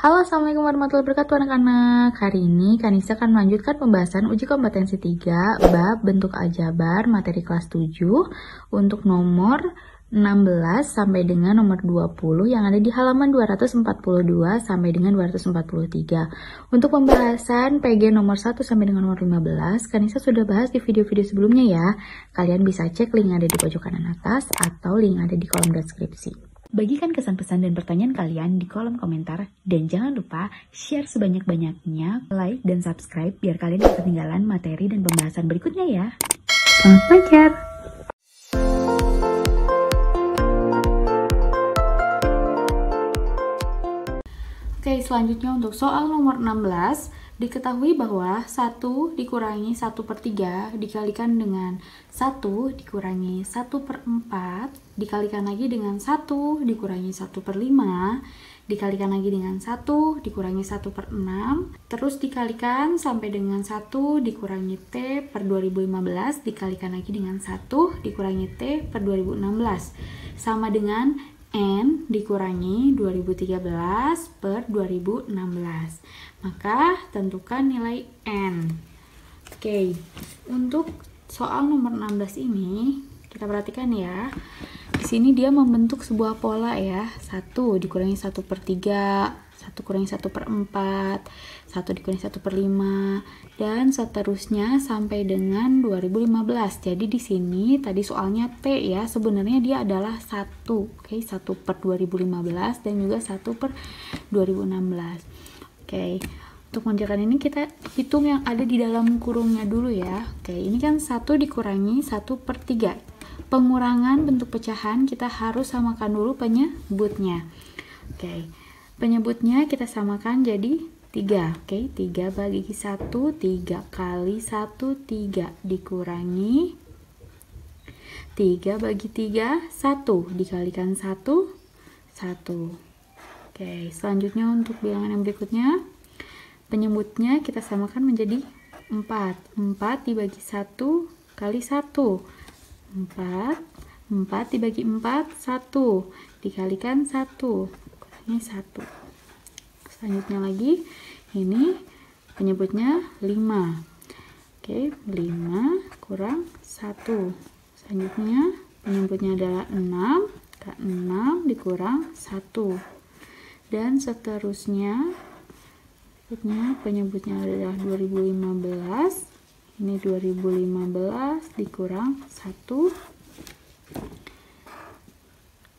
Halo, assalamualaikum warahmatullahi wabarakatuh anak-anak. Hari ini Kanisa akan melanjutkan pembahasan uji kompetensi 3 bab bentuk aljabar materi kelas 7 untuk nomor 16 sampai dengan nomor 20 yang ada di halaman 242 sampai dengan 243. Untuk pembahasan PG nomor 1 sampai dengan nomor 15, Kanisa sudah bahas di video-video sebelumnya ya. Kalian bisa cek link yang ada di pojok kanan atas atau link yang ada di kolom deskripsi. Bagikan kesan-pesan dan pertanyaan kalian di kolom komentar. Dan jangan lupa share sebanyak-banyaknya, like dan subscribe biar kalian tidak ketinggalan materi dan pembahasan berikutnya ya. Selamat belajar! Oke, selanjutnya untuk soal nomor 16, diketahui bahwa 1 dikurangi 1/3 dikalikan dengan 1 dikurangi 1/4 dikalikan lagi dengan 1 dikurangi 1/5 dikalikan lagi dengan 1 dikurangi 1/6 terus dikalikan sampai dengan 1 dikurangi T per 2015 dikalikan lagi dengan 1 dikurangi T per 2016 sama dengan N dikurangi 2013 per 2016. Maka tentukan nilai N. Oke, untuk soal nomor 16 ini kita perhatikan ya. Di sini dia membentuk sebuah pola ya. 1 dikurangi 1/3, 1 kurangi 1/4, 1 dikurangi 1/5 dan seterusnya sampai dengan 2015. Jadi di sini tadi soalnya T ya, sebenarnya dia adalah 1. Oke, 1/2015 dan juga 1/2016. Oke. Untuk mengerjakan ini kita hitung yang ada di dalam kurungnya dulu ya. Oke, ini kan 1 dikurangi 1/3. Pengurangan bentuk pecahan kita harus samakan dulu penyebutnya. Oke. Penyebutnya kita samakan jadi 3. Oke, 3 bagi 1, 3 kali 1, 3 dikurangi 3 bagi 3, 1 dikalikan 1, 1. Oke, selanjutnya untuk bilangan yang berikutnya, penyebutnya kita samakan menjadi 4. 4 dibagi 1 kali 1. 4 dibagi 4, 1. Dikalikan 1. Ini 1. Selanjutnya lagi, ini penyebutnya 5. Oke, 5 kurang 1. Selanjutnya penyebutnya adalah 6. 6 dikurang 1. Dan seterusnya penyebutnya adalah 2015. Ini 2015 dikurang 1.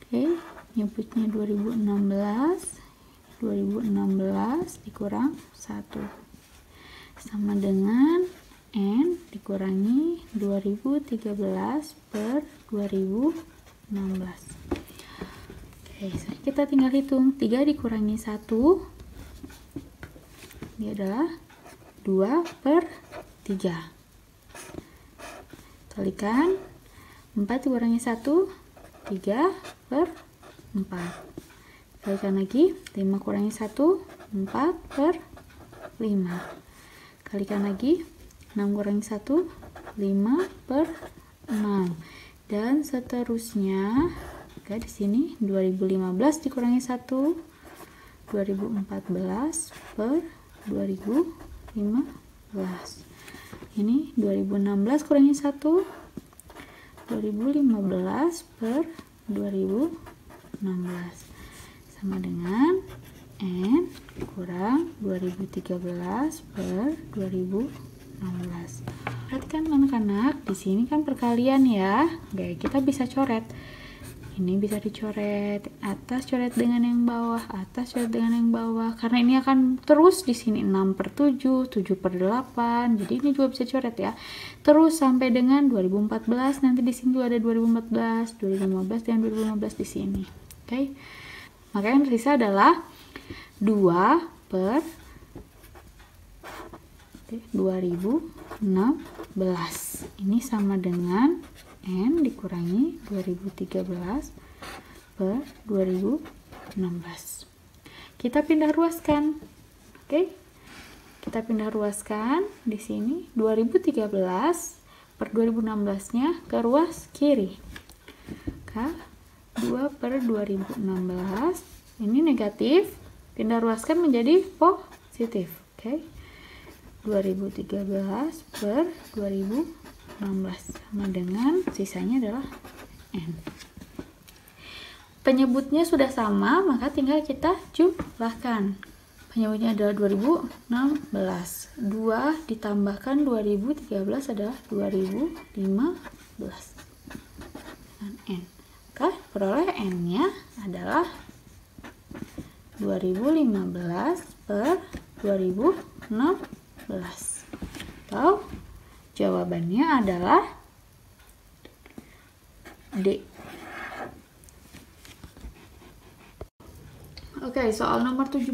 Oke, penyebutnya 2016 dikurang 1. Sama dengan N dikurangi 2013 per 2016. Oke, kita tinggal hitung. 3 dikurangi 1. Ini adalah 2/3. Kalikan 4 dikurangi 1, 3/4. Kalikan lagi 5 kurangi 1, 4/5. Kalikan lagi 6 kurangi 1, 5/6. Dan seterusnya. Oke, di sini 2015 dikurangi 1, 2014 per 2015. Ini 2016 kurangi 1, 2015 per 2016. Sama dengan N kurang 2013 per 2016. Perhatikan anak-anak, di sini kan perkalian ya. Oke, kita bisa coret. Ini bisa dicoret, atas coret dengan yang bawah, atas coret dengan yang bawah. Karena ini akan terus di sini 6/7, 7/8. Jadi ini juga bisa coret ya. Terus sampai dengan 2014, nanti di sini juga ada 2014, 2015 dan 2015 di sini. Oke. Maka yang tersisa adalah 2/2016. Ini sama dengan N dikurangi 2013 per 2016. Kita pindah ruaskan. Oke. Kita pindah ruaskan di sini 2013 per 2016-nya ke ruas kiri. 2/2016 ini negatif pindah ruaskan menjadi positif. Oke. 2013 per 2016 sama dengan sisanya adalah N. Penyebutnya sudah sama, maka tinggal kita jumlahkan. Penyebutnya adalah 2016. 2 ditambahkan 2013 adalah 2015. Dan N. Maka peroleh N-nya adalah 2015 per 2016. Atau jawabannya adalah D. Oke, soal nomor 17.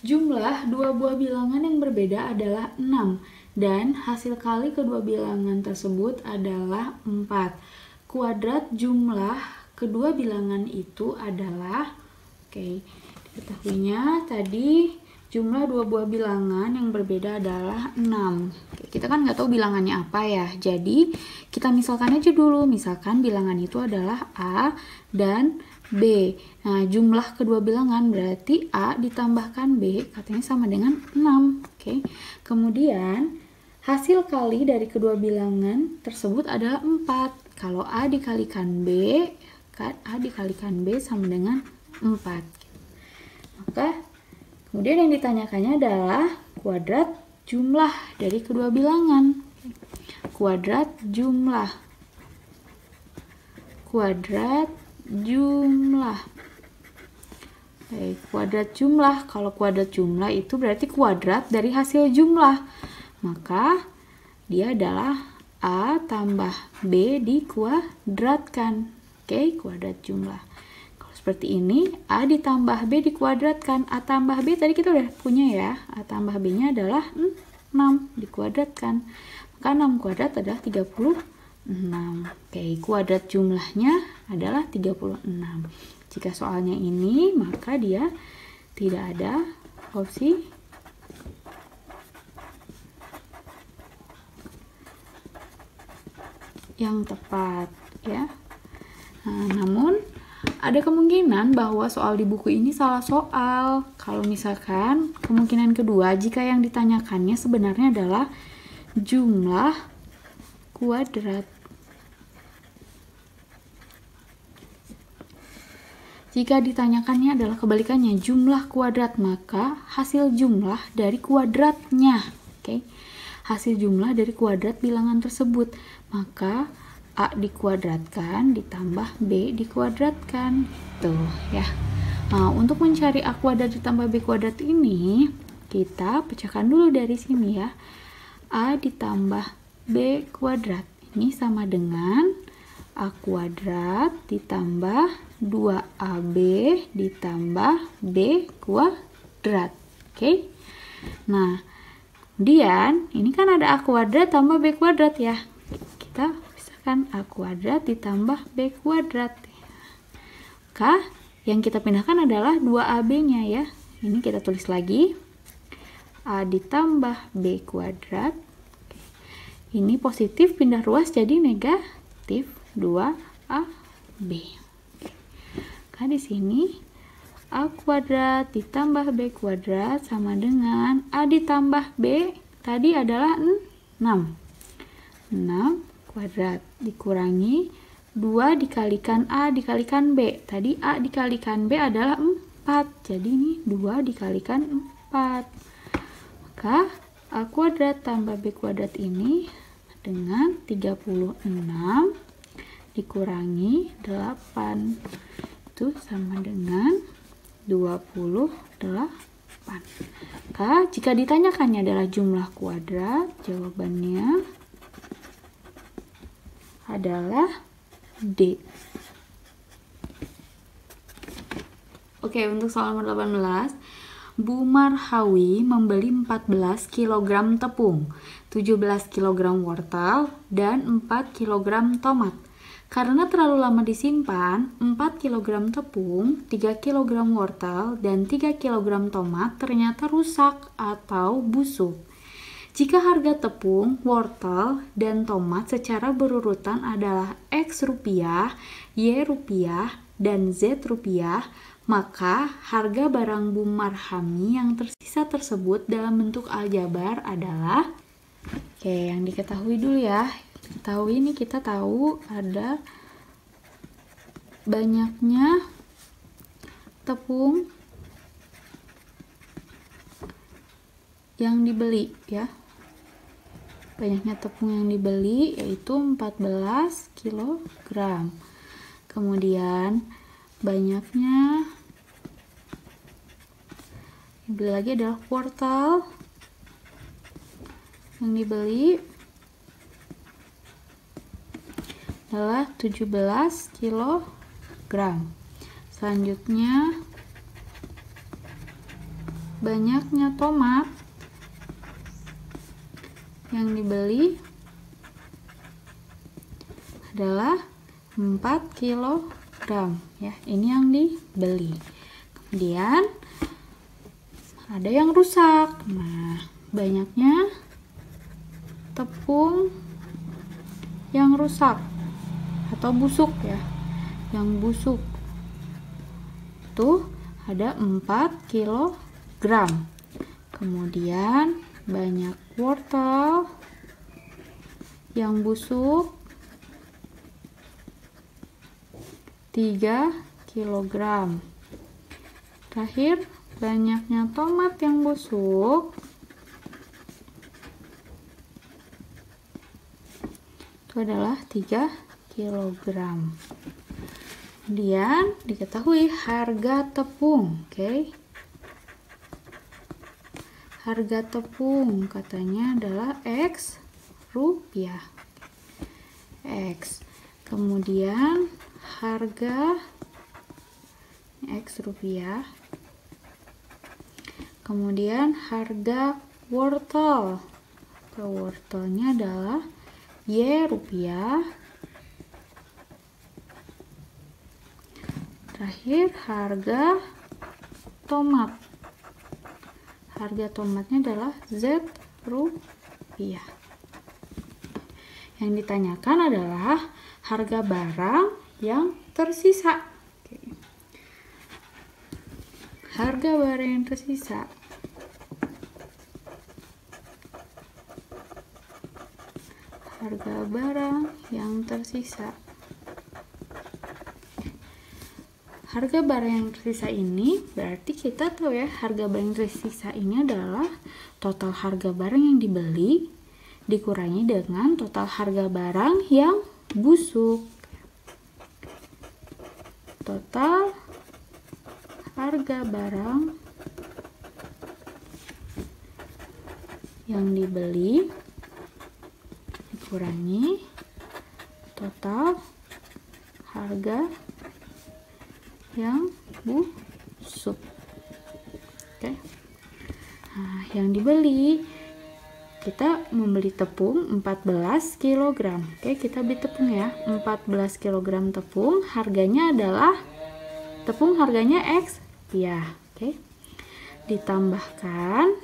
Jumlah dua buah bilangan yang berbeda adalah 6 dan hasil kali kedua bilangan tersebut adalah 4. Kuadrat jumlah kedua bilangan itu adalah, diketahuinya tadi jumlah dua buah bilangan yang berbeda adalah 6. Kita kan nggak tahu bilangannya apa ya, jadi kita misalkan aja dulu. Misalkan bilangan itu adalah A dan B. Nah, jumlah kedua bilangan berarti A ditambahkan B, katanya sama dengan 6. Kemudian hasil kali dari kedua bilangan tersebut adalah 4. Kalau A dikalikan B, sama dengan 4. Maka kemudian yang ditanyakannya adalah kuadrat jumlah dari kedua bilangan. Kuadrat jumlah. Kuadrat jumlah. Kalau kuadrat jumlah itu berarti kuadrat dari hasil jumlah. Maka dia adalah A tambah B dikuadratkan. Kuadrat jumlah. Kalau seperti ini, A ditambah B dikuadratkan. A tambah B tadi kita udah punya ya. A tambah B-nya adalah 6 dikuadratkan. Maka 6 kuadrat adalah 36. Kuadrat jumlahnya adalah 36. Jika soalnya ini, maka dia tidak ada opsi yang tepat ya. Namun ada kemungkinan bahwa soal di buku ini salah soal. Kalau misalkan kemungkinan kedua, jika yang ditanyakannya sebenarnya adalah jumlah kuadrat. Jika ditanyakannya adalah kebalikannya, jumlah kuadrat, maka hasil jumlah dari kuadratnya. Hasil jumlah dari kuadrat bilangan tersebut. Maka A dikuadratkan ditambah B dikuadratkan. Ya. Nah, untuk mencari A kuadrat ditambah B kuadrat ini, kita pecahkan dulu dari sini ya. A ditambah B kuadrat. Ini sama dengan A kuadrat ditambah 2AB ditambah B kuadrat. Nah, kemudian ini kan ada A kuadrat tambah B kuadrat ya. Kita pisahkan A kuadrat ditambah B kuadrat. Maka yang kita pindahkan adalah 2AB-nya ya. Ini kita tulis lagi. A ditambah B kuadrat. Ini positif pindah ruas jadi negatif 2AB. Di sini A kuadrat ditambah B kuadrat sama dengan A ditambah B tadi adalah 6. 6 kuadrat dikurangi 2 dikalikan A dikalikan B. Tadi A dikalikan B adalah 4. Jadi ini 2 dikalikan 4. Maka A kuadrat tambah B kuadrat ini dengan 36 dikurangi 8. Itu sama dengan 28. Maka jika ditanyakannya adalah jumlah kuadrat, jawabannya adalah D. Untuk soal nomor 18. Bu Marhawi membeli 14 kg tepung, 17 kg wortel, dan 4 kg tomat. Karena terlalu lama disimpan, 4 kg tepung, 3 kg wortel, dan 3 kg tomat ternyata rusak atau busuk. Jika harga tepung, wortel, dan tomat secara berurutan adalah X rupiah, Y rupiah, dan Z rupiah, Maka harga barang Bu Marhami yang tersisa tersebut dalam bentuk aljabar adalah, oke, yang diketahui dulu ya. Ketahui ini, kita tahu ada banyaknya tepung yang dibeli ya. Banyaknya tepung yang dibeli yaitu 14 kg. Kemudian banyaknya dibeli lagi adalah wortel yang dibeli adalah 17 kg. Selanjutnya banyaknya tomat yang dibeli adalah 4 kg ya. Ini yang dibeli. Kemudian ada yang rusak. Nah, banyaknya tepung yang rusak atau busuk ya. Yang busuk itu ada 4 kg. Kemudian banyak wortel yang busuk 3 kg. Terakhir, banyaknya tomat yang busuk itu adalah 3 kg. Kemudian diketahui harga tepung, oke. Harga tepung katanya adalah X rupiah. X. Kemudian harga X rupiah. Kemudian harga wortel. Wortelnya adalah Y rupiah. Terakhir harga tomat. Harga tomatnya adalah Z rupiah. Yang ditanyakan adalah harga barang yang tersisa. Oke. Harga barang yang tersisa. Harga barang yang tersisa. Harga barang yang tersisa ini berarti kita tahu ya, harga barang yang tersisa ini adalah total harga barang yang dibeli dikurangi dengan total harga barang yang busuk. Total harga barang yang dibeli dikurangi total harga yang busuk. Oke. Nah, yang dibeli, kita membeli tepung 14 kg. Oke, kita beli tepung ya. 14 kg tepung, harganya adalah tepung harganya X rupiah. Oke. Ditambahkan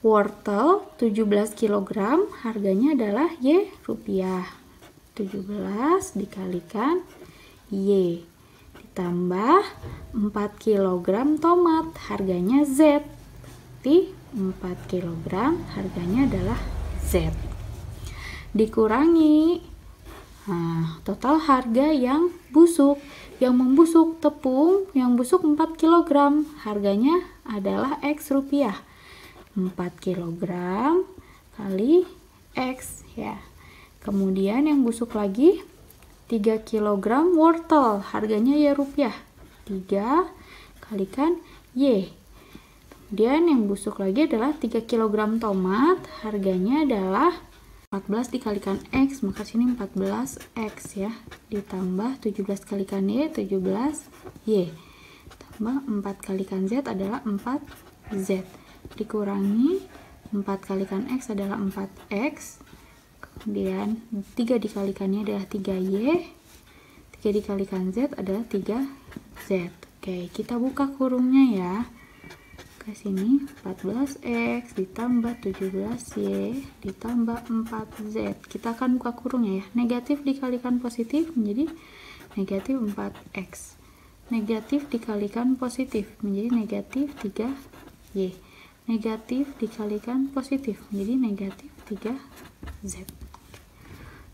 wortel 17 kg, harganya adalah Y rupiah. 17 dikalikan Y, ditambah 4 kg tomat, harganya Z. Berarti 4 kg harganya adalah Z. Dikurangi total harga yang busuk. Yang membusuk tepung yang busuk 4 kg, harganya adalah X rupiah. 4 kg kali X ya. Kemudian yang busuk lagi 3 kg wortel, harganya Y rupiah. 3 kalikan Y. Kemudian yang busuk lagi adalah 3 kg tomat, harganya adalah 14 dikalikan X, maka sini 14X ya. Ditambah 17 kalikan Y, 17Y. Tambah 4 kalikan Z adalah 4Z. Dikurangi 4 kalikan X adalah 4X. Kemudian 3 dikalikannya adalah 3Y, 3 dikalikan Z adalah 3Z. Oke, kita buka kurungnya ya. Ke sini 14X ditambah 17Y ditambah 4Z. Kita akan buka kurungnya ya. Negatif dikalikan positif menjadi negatif 4x. Negatif dikalikan positif menjadi negatif 3y. Negatif dikalikan positif menjadi negatif 3z.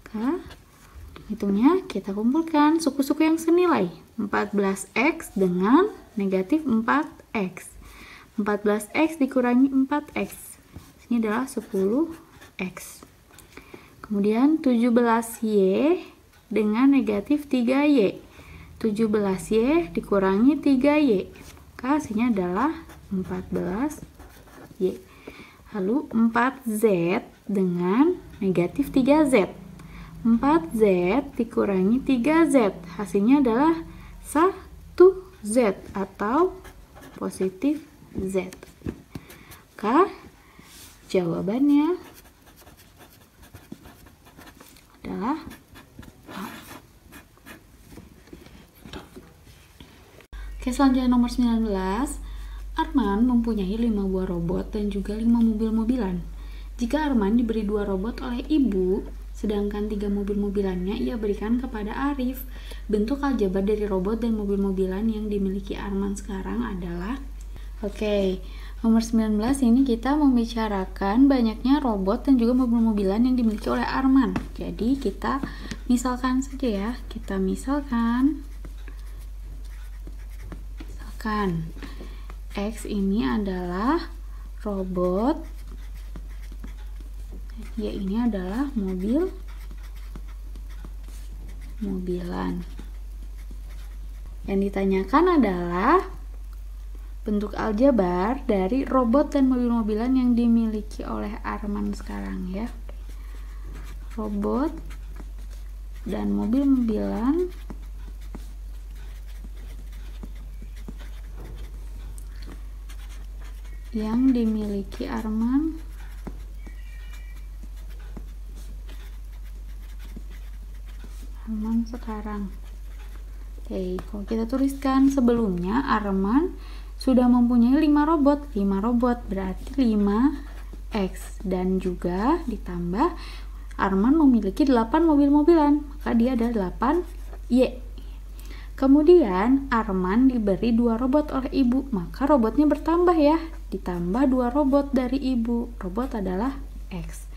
Oke, hitungnya kita kumpulkan suku-suku yang senilai 14x dengan negatif 4x. 14x dikurangi 4x, ini adalah 10x. Kemudian 17y dengan negatif 3y. 17y dikurangi 3y, maka hasilnya adalah 14y. Lalu 4z dengan negatif 3z. 4z dikurangi 3z, hasilnya adalah 1z atau positif z. Maka jawabannya adalah A. Oke, selanjutnya nomor 19. Arman mempunyai 5 buah robot dan juga 5 mobil-mobilan. Jika Arman diberi 2 robot oleh ibu, sedangkan 3 mobil-mobilannya ia berikan kepada Arif. Bentuk aljabar dari robot dan mobil-mobilan yang dimiliki Arman sekarang adalah. Oke, nomor 19 ini kita membicarakan banyaknya robot dan juga mobil-mobilan yang dimiliki oleh Arman. Jadi kita misalkan saja ya. Kita misalkan X ini adalah robot, Y ini adalah mobilan. Yang ditanyakan adalah bentuk aljabar dari robot dan mobil-mobilan yang dimiliki oleh Arman sekarang ya. Robot dan mobil-mobilan yang dimiliki Arman sekarang. Oke, kalau kita tuliskan sebelumnya Arman sudah mempunyai 5 robot. 5 robot berarti 5x dan juga ditambah Arman memiliki 8 mobil-mobilan, maka dia ada 8y. Kemudian Arman diberi 2 robot oleh ibu, maka robotnya bertambah ya, ditambah 2 robot dari ibu, robot adalah X.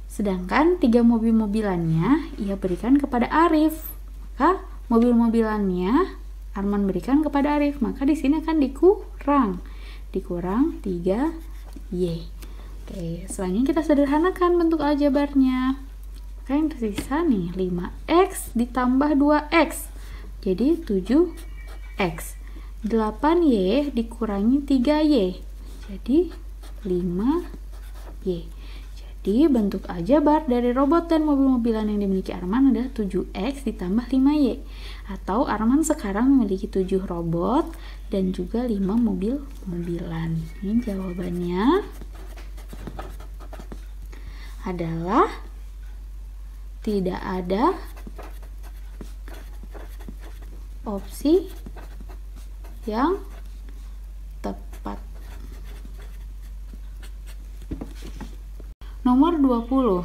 Sedangkan 3 mobil-mobilannya ia berikan kepada Arif, maka mobil-mobilannya Arman berikan kepada Arif, maka di sini akan dikurang 3y. Oke, selanjutnya kita sederhanakan bentuk aljabarnya. Maka yang tersisa nih 5x ditambah 2x. Jadi 7x. 8y dikurangi 3y. Jadi 5y. Jadi bentuk aljabar dari robot dan mobil-mobilan yang dimiliki Arman adalah 7x ditambah 5y. Atau Arman sekarang memiliki 7 robot dan juga 5 mobil-mobilan. Ini jawabannya adalah tidak ada opsi yang tepat. Nomor 20.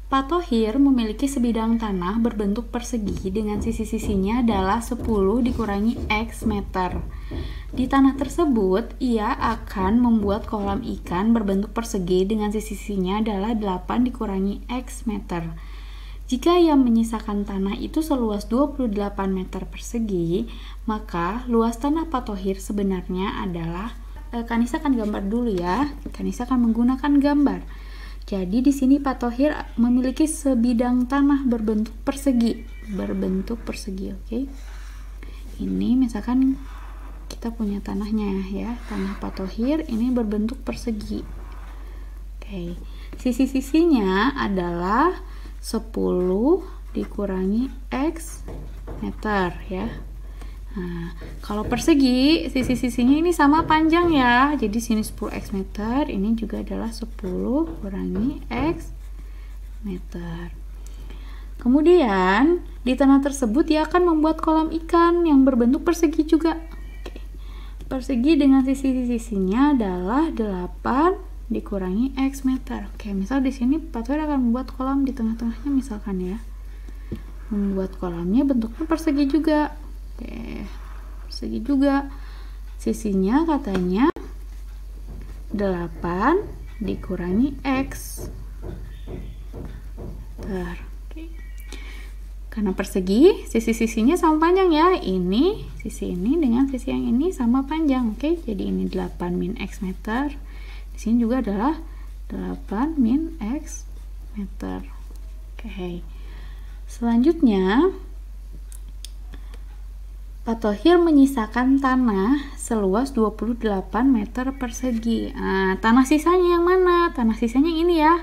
Pak Thohir memiliki sebidang tanah berbentuk persegi dengan sisi-sisinya adalah 10 dikurangi X meter. Di tanah tersebut, ia akan membuat kolam ikan berbentuk persegi dengan sisi-sisinya adalah 8 dikurangi X meter. Jika ia menyisakan tanah itu seluas 28 meter persegi, maka luas tanah Pak Thohir sebenarnya adalah, Kanisa akan gambar dulu ya. Kanisa akan menggunakan gambar. Jadi di sini Pak Thohir memiliki sebidang tanah berbentuk persegi, oke. Ini misalkan kita punya tanahnya ya, tanah Pak Thohir ini berbentuk persegi. Oke. Sisi-sisinya adalah 10 dikurangi X meter ya. Nah, kalau persegi, sisi-sisinya ini sama panjang ya. Jadi sini 10x meter, ini juga adalah 10 kurangi x meter. Kemudian, di tanah tersebut dia akan membuat kolam ikan yang berbentuk persegi juga. Oke. Persegi dengan sisi-sisinya adalah 8 dikurangi x meter. Oke, misal di sini Pak Thohir akan membuat kolam di tengah-tengahnya misalkan ya. membuat kolamnya bentuknya persegi juga. Oke, persegi juga. Sisinya katanya 8 dikurangi X. Oke. Karena persegi, sisi-sisinya sama panjang ya. Ini, sisi ini dengan sisi yang ini sama panjang. Oke, jadi ini 8 min X meter. Di sini juga adalah 8 min X meter. Oke. Selanjutnya, Pak Thohir menyisakan tanah seluas 28 meter persegi. Nah, tanah sisanya yang mana? Tanah sisanya ini ya.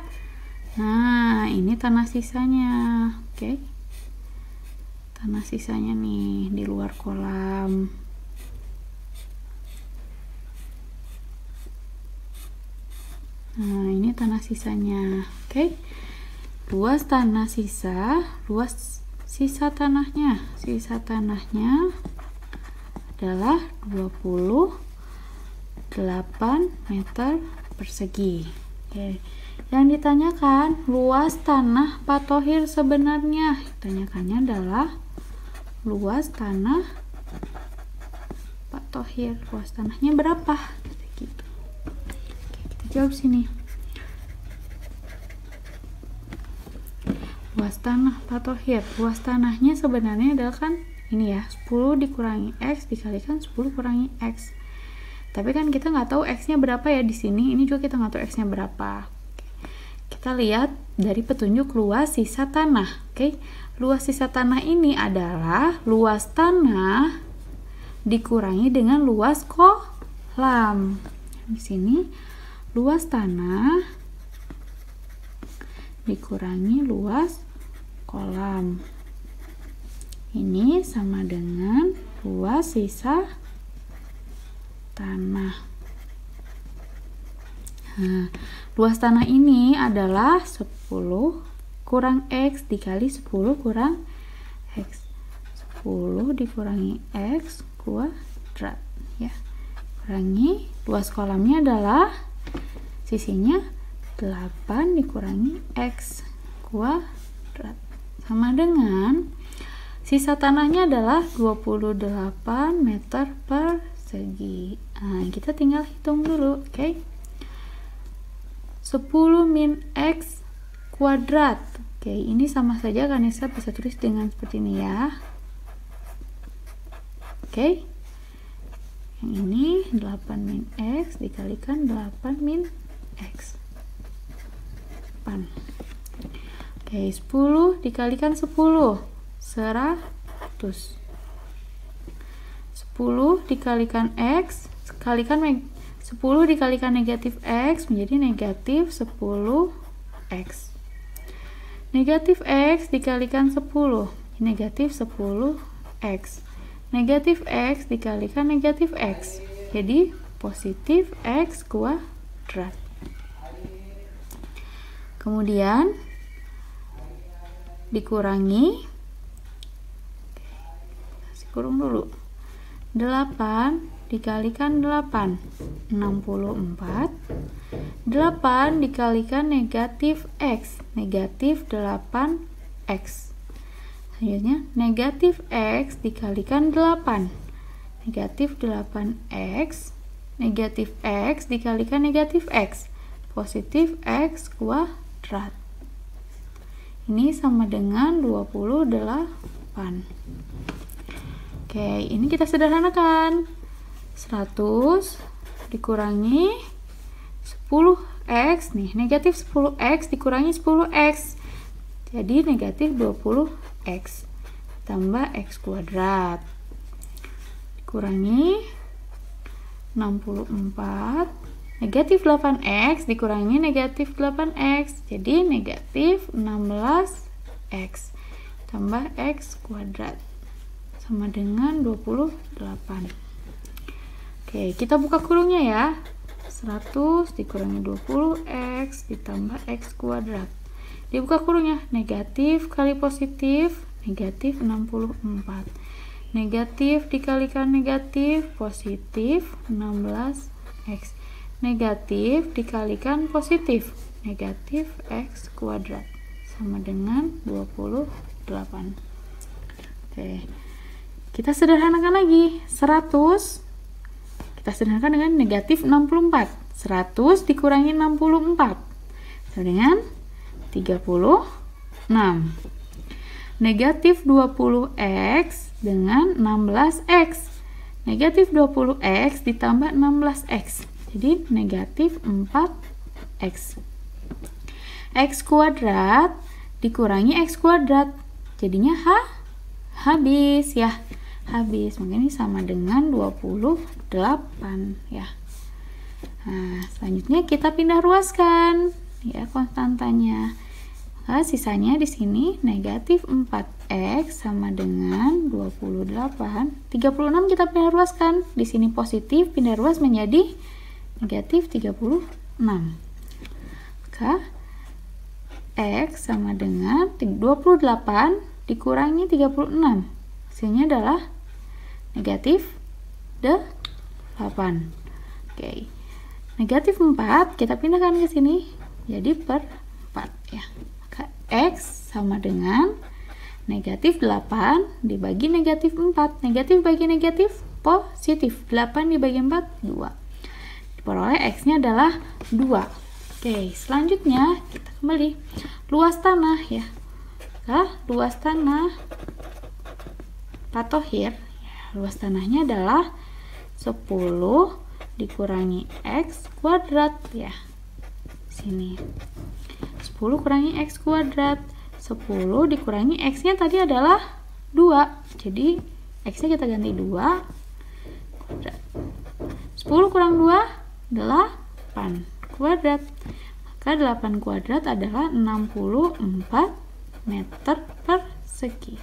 Nah, ini tanah sisanya. Oke. Tanah sisanya nih di luar kolam. Nah, ini tanah sisanya. Oke. Luas tanah sisa, luas sisa tanahnya adalah 28 meter persegi. Oke. Yang ditanyakan luas tanah Pak Thohir sebenarnya. Tanyakannya adalah luas tanah Pak Thohir. Luas tanahnya berapa? Gitu. Oke, kita jawab sini. Luas tanah Pak Thohir, luas tanahnya sebenarnya adalah kan ini ya, 10 dikurangi X dikalikan 10 kurangi X. Tapi kan kita nggak tahu X nya berapa ya di sini. Ini juga kita nggak tahu X nya berapa. Oke. Kita lihat dari petunjuk luas sisa tanah. Oke, luas sisa tanah ini adalah luas tanah dikurangi dengan luas kolam. Di sini luas tanah dikurangi luas kolam. Ini sama dengan luas sisa tanah. Nah, luas tanah ini adalah 10 kurang X dikali 10 kurang X. 10 dikurangi X kuadrat ya. Kurangi luas kolamnya adalah sisinya 8 dikurangi X kuadrat. Sama dengan sisa tanahnya adalah 28 meter persegi. Nah, kita tinggal hitung dulu, oke? 10 min X kuadrat. Oke, ini sama saja kan, saya bisa tulis dengan seperti ini ya. Oke. Yang ini 8 min X dikalikan 8 min X. 8. Oke, 10 dikalikan 10, 100. 10 dikalikan X, kalikan 10 dikalikan negatif X menjadi negatif 10X. Negatif X dikalikan 10, negatif 10X. Negatif X dikalikan negatif X, jadi positif X kuadrat. Kemudian dikurangi, kasih kurung dulu, 8 dikalikan 8, 64. 8 dikalikan negatif X, negatif 8X. Selanjutnya negatif X dikalikan 8, negatif 8X. Negatif X dikalikan negatif X, positif X kuadrat. Ini sama dengan 28. Oke, ini kita sederhanakan. 100 dikurangi 10X nih, negatif 10X dikurangi 10X. Jadi negatif 20X tambah X kuadrat. Dikurangi 64. Negatif 8X dikurangi negatif 8X, jadi negatif 16X tambah X kuadrat sama dengan 28. Oke, kita buka kurungnya ya. 100 dikurangi 20X ditambah X kuadrat. Dibuka kurungnya, negatif kali positif, negatif 64. Negatif dikalikan negatif, positif 16X. Negatif dikalikan positif, negatif X kuadrat sama dengan 28. Oke. Kita sederhanakan lagi. 100 kita sederhanakan dengan negatif 64. 100 dikurangi 64 sama dengan 36. Negatif 20x dengan 16x. Negatif 20x ditambah 16x. Jadi negatif 4x. X kuadrat dikurangi x kuadrat. Jadinya habis ya. Habis. Mungkin ini sama dengan 28 ya. Nah, selanjutnya kita pindah ruaskan ya konstantanya. Nah, sisanya di sini negatif 4x sama dengan 28. 36 kita pindah ruaskan. Di sini positif, pindah ruas menjadi negatif 36. Maka x sama dengan 28 dikurangi 36. Hasilnya adalah negatif 8. Oke. Negatif 4 kita pindahkan ke sini jadi per 4 ya. Maka x sama dengan negatif 8 dibagi negatif 4. Negatif bagi negatif positif. 8 dibagi 4 2. Diperoleh x-nya adalah 2. Oke, selanjutnya kita kembali luas tanah ya. Maka luas tanah patohir ya, luas tanahnya adalah 10 dikurangi x kuadrat ya. Sini 10 kurangi x kuadrat. 10 dikurangi x-nya tadi adalah 2. Jadi x-nya kita ganti 2 kuadrat. 10 kurang 2 8 kuadrat. Maka 8 kuadrat adalah 64 meter persegi.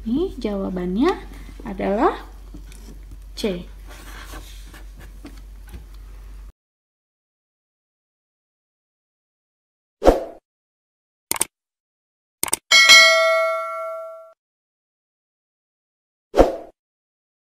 Ini jawabannya adalah C.